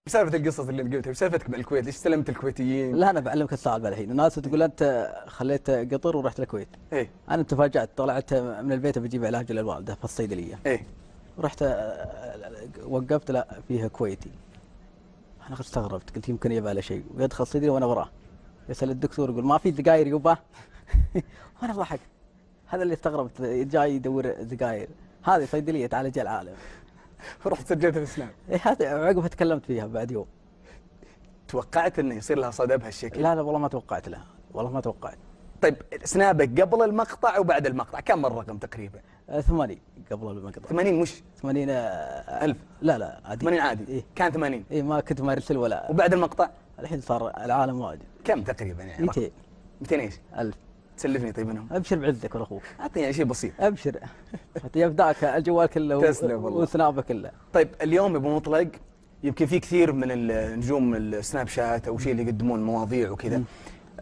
سالفه القصص اللي قلتها، وش سالفتك بالكويت؟ ليش استلمت الكويتيين؟ لا انا بعلمك السالفه الحين. الناس تقول انت خليت قطر ورحت الكويت. ايه انا تفاجات، طلعت من البيت بجيب علاج للوالده في الصيدليه. ايه رحت وقفت، لا فيها كويتي. انا استغربت، قلت يمكن يبغى له شيء، ويدخل الصيدليه وانا وراه يسال الدكتور يقول ما في سجاير يبا. وانا ضحك. هذا اللي استغربت، جاي يدور سجاير. هذه صيدليه تعالج العالم. رحت سجلت الاسنان. إيه هذا عقبها تكلمت فيها بعد يوم. توقعت انه يصير لها صدى بهالشكل؟ لا والله ما توقعت لها، والله ما توقعت. طيب سنابك قبل المقطع وبعد المقطع كم الرقم تقريبا؟ 80 قبل المقطع. 80 مش 80 ألف؟ لا عادي. 80 عادي؟ إيه؟ كان 80؟ إيه ما كنت ما ارسل ولا. وبعد المقطع؟ الحين صار العالم واجد. كم تقريبا يعني؟ 200. 200 ايش؟ 1000. تسلفني طيب منهم؟ ابشر بعزك ولا اخوك. اعطيني يعني شيء بسيط. ابشر. يفداك الجوال كله تسلم والله. وسنابه كله. طيب اليوم ابو مطلق، يمكن في كثير من النجوم السناب شات او شيء اللي يقدمون مواضيع وكذا،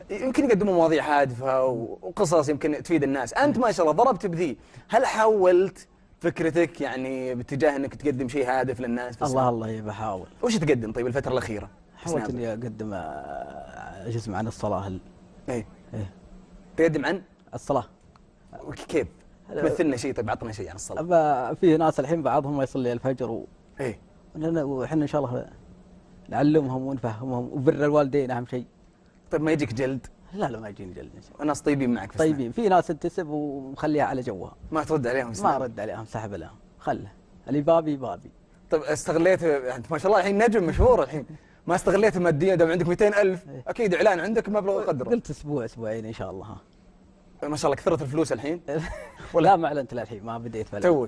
يمكن يقدمون مواضيع هادفه وقصص يمكن تفيد الناس. انت ما شاء الله ضربت بذي، هل حولت فكرتك يعني باتجاه انك تقدم شيء هادف للناس؟ الله بحاول. وش تقدم طيب الفتره الاخيره؟ حاولت اني اقدم جزء عن الصلاه. ايه تقدم عن الصلاه. كيف؟ مثلنا شيء، طيب عطنا شيء عن الصلاه. في ناس الحين بعضهم ما يصلي الفجر ايه وحنا ان شاء الله نعلمهم ونفهمهم، وبر الوالدين اهم شيء. طيب ما يجيك جلد؟ لا ما يجيني جلد ان شاء الله. ناس طيبين معك في طيبين. في ناس تنتسب ومخليها على جوها، ما ترد عليهم؟ ما ارد عليهم، سحب لهم، خله اللي بابي. طيب استغليت انت ما شاء الله الحين نجم مشهور الحين، ما استغليت ماديا؟ دام عندك 200,000 اكيد اعلان عندك مبلغ قدره. قلت اسبوعين ان شاء الله. ما شاء الله كثرت الفلوس الحين. لا ما اعلنت للحين، ما بديت. تو